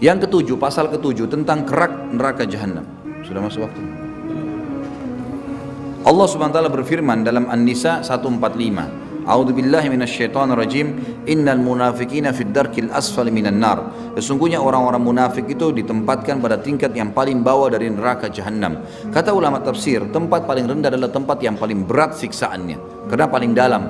Yang ketujuh, pasal ketujuh tentang kerak neraka jahanam. Sudah masuk waktu. Allah Subhanahu wa taala berfirman dalam An-Nisa 145. A'udzu billahi minasyaitonir rajim. Innal munafiqina fid darkil asfali minan nar. Sesungguhnya orang-orang munafik itu ditempatkan pada tingkat yang paling bawah dari neraka jahanam. Kata ulama tafsir, tempat paling rendah adalah tempat yang paling berat siksaannya, karena paling dalam.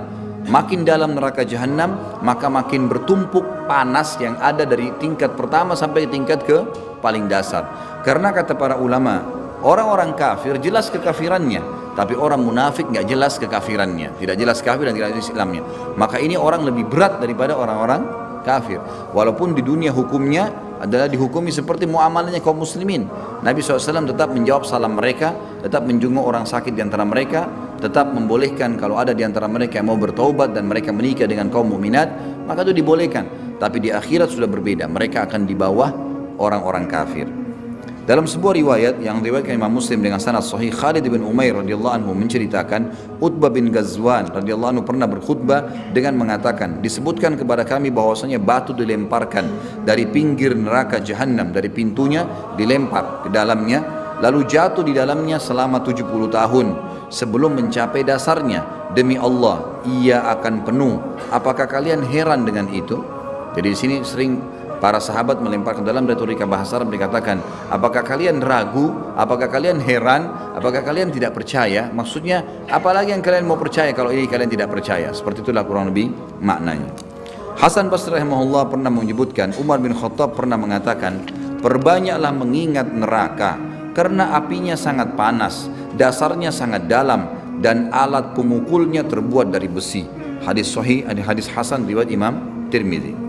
Makin dalam neraka jahanam, maka makin bertumpuk panas yang ada dari tingkat pertama sampai tingkat ke paling dasar. Karena kata para ulama, orang-orang kafir jelas kekafirannya, tapi orang munafik nggak jelas kekafirannya, tidak jelas kafir dan tidak jelas Islamnya. Maka ini orang lebih berat daripada orang-orang kafir. Walaupun di dunia hukumnya adalah dihukumi seperti muamalahnya kaum muslimin. Nabi SAW tetap menjawab salam mereka, tetap menjenguk orang sakit di antara mereka, tetap membolehkan kalau ada di antara mereka yang mau bertaubat dan mereka menikah dengan kaum mukminat, maka itu dibolehkan. Tapi di akhirat sudah berbeda, mereka akan di bawah orang-orang kafir. Dalam sebuah riwayat yang diriwayatkan Imam Muslim dengan sanad sahih, Khalid bin Umair radhiyallahu anhu menceritakan Utbah bin Ghazwan radhiyallahu anhu pernah berkhutbah dengan mengatakan, disebutkan kepada kami bahwasanya batu dilemparkan dari pinggir neraka jahanam, dari pintunya dilempar ke dalamnya, lalu jatuh di dalamnya selama 70 tahun sebelum mencapai dasarnya. Demi Allah, ia akan penuh. Apakah kalian heran dengan itu? Jadi di sini sering para sahabat melemparkan, dalam retorika bahasa Arab dikatakan, apakah kalian ragu, apakah kalian heran, apakah kalian tidak percaya? Maksudnya, apalagi yang kalian mau percaya kalau ini kalian tidak percaya? Seperti itulah kurang lebih maknanya. Hasan Basri rahimahullah pernah menyebutkan, Umar bin Khattab pernah mengatakan, perbanyaklah mengingat neraka, karena apinya sangat panas, dasarnya sangat dalam, dan alat pemukulnya terbuat dari besi. Hadis sahih, hadis hasan riwayat Imam Tirmidzi.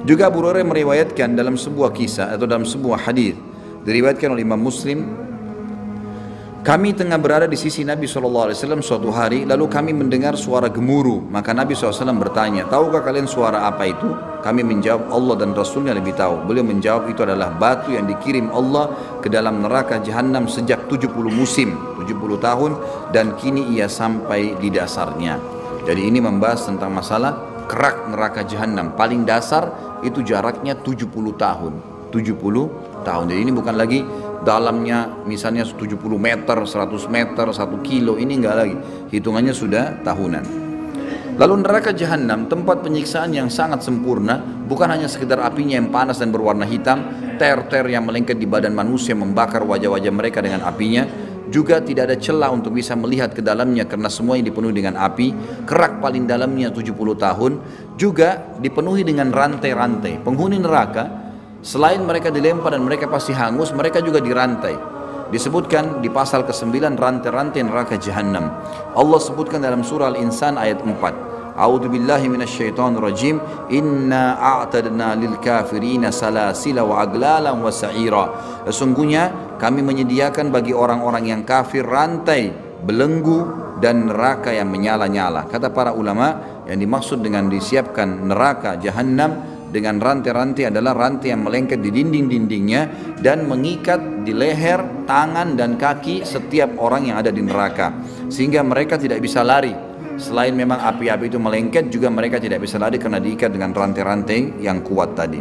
Juga Abu Hurairah meriwayatkan dalam sebuah kisah atau dalam sebuah hadis diriwayatkan oleh Imam Muslim, kami tengah berada di sisi Nabi SAW suatu hari, lalu kami mendengar suara gemuruh. Maka Nabi SAW bertanya, tahukah kalian suara apa itu? Kami menjawab, Allah dan Rasulnya lebih tahu. Beliau menjawab, itu adalah batu yang dikirim Allah ke dalam neraka jahanam sejak 70 musim, 70 tahun, dan kini ia sampai di dasarnya. Jadi ini membahas tentang masalah kerak neraka jahanam paling dasar, itu jaraknya 70 tahun. 70 tahun. Jadi ini bukan lagi dalamnya misalnya 70 meter, 100 meter, 1 kilo, ini enggak lagi. Hitungannya sudah tahunan. Lalu neraka jahanam tempat penyiksaan yang sangat sempurna, bukan hanya sekedar apinya yang panas dan berwarna hitam, ter-ter yang melengket di badan manusia membakar wajah-wajah mereka dengan apinya, juga tidak ada celah untuk bisa melihat ke dalamnya karena semuanya dipenuhi dengan api. Kerak paling dalamnya 70 tahun, juga dipenuhi dengan rantai-rantai. Penghuni neraka, selain mereka dilempar dan mereka pasti hangus, mereka juga dirantai. Disebutkan di pasal ke-9 rantai-rantai neraka jahanam. Allah sebutkan dalam surah Al-Insan ayat 4. A'udzu billahi minasyaitonir rajim. Inna a'tadna lil kafirina salasila wa aglalan wa sa'ira. Sesungguhnya kami menyediakan bagi orang-orang yang kafir rantai, belenggu dan neraka yang menyala-nyala. Kata para ulama, yang dimaksud dengan disiapkan neraka jahanam dengan rantai-rantai adalah rantai yang melengket di dinding-dindingnya dan mengikat di leher, tangan dan kaki setiap orang yang ada di neraka, sehingga mereka tidak bisa lari. Selain memang api-api itu melengket, juga mereka tidak bisa lari karena diikat dengan rantai-rantai yang kuat tadi.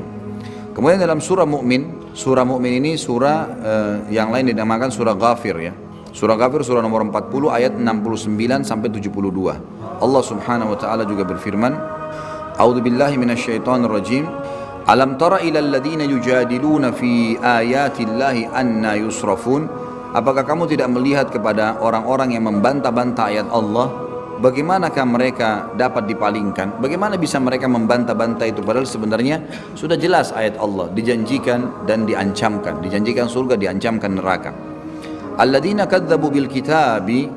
Kemudian dalam surah Mu'min ini surah yang lain dinamakan surah Ghafir ya. Surah Ghafir surah nomor 40 ayat 69 sampai 72. Allah Subhanahu wa taala juga berfirman, A'udzu billahi minasyaitonir rajim. Alam tara ilal ladzina yujadiluna fi ayatillahi anna yusrafun? Apakah kamu tidak melihat kepada orang-orang yang membantah-bantah ayat Allah? Bagaimanakah mereka dapat dipalingkan? Bagaimana bisa mereka membantah-bantah itu? Padahal sebenarnya sudah jelas ayat Allah, dijanjikan dan diancamkan. Dijanjikan surga, diancamkan neraka. Alladzina kadzdzabu bil kitabi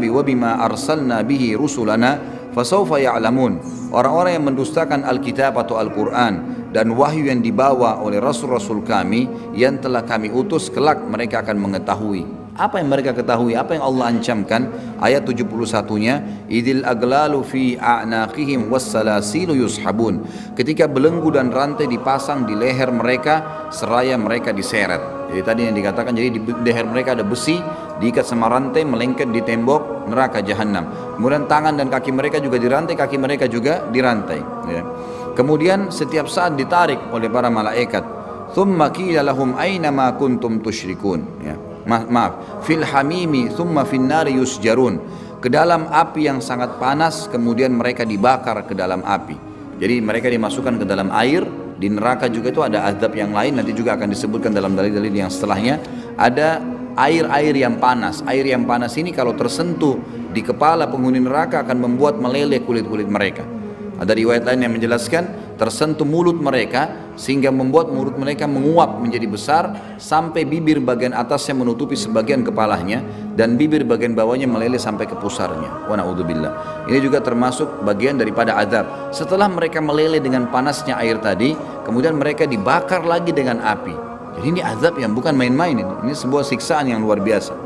wa bima arsalna bihi rusulana fasawfa ya'lamun. Orang-orang yang mendustakan Alkitab atau Al-Quran dan wahyu yang dibawa oleh rasul-rasul kami yang telah kami utus, kelak mereka akan mengetahui. Apa yang mereka ketahui? Apa yang Allah ancamkan? Ayat 71-nya, idil aglalu fi a'naqihim wassalasilu yushabun. Ketika belenggu dan rantai dipasang di leher mereka seraya mereka diseret. Jadi tadi yang dikatakan, jadi di leher mereka ada besi diikat sama rantai melengket di tembok neraka jahanam. Kemudian tangan dan kaki mereka juga dirantai, kaki mereka juga dirantai ya. Kemudian setiap saat ditarik oleh para malaikat. Thumma qila lahum aina ma kuntum tusyrikun. Ya. Maaf, fil hamimi thumma fin nari yusjarun. Ke dalam api yang sangat panas, kemudian mereka dibakar ke dalam api. Jadi mereka dimasukkan ke dalam air. Di neraka juga itu ada azab yang lain, nanti juga akan disebutkan dalam dalil-dalil yang setelahnya. Ada air-air yang panas. Air yang panas ini kalau tersentuh di kepala penghuni neraka akan membuat meleleh kulit-kulit mereka. Ada riwayat lain yang menjelaskan tersentuh mulut mereka sehingga membuat mulut mereka menguap menjadi besar sampai bibir bagian atasnya menutupi sebagian kepalanya dan bibir bagian bawahnya meleleh sampai ke pusarnya. Wa na'udzubillah. Ini juga termasuk bagian daripada azab. Setelah mereka meleleh dengan panasnya air tadi, kemudian mereka dibakar lagi dengan api. Jadi ini azab yang bukan main-main, ini sebuah siksaan yang luar biasa.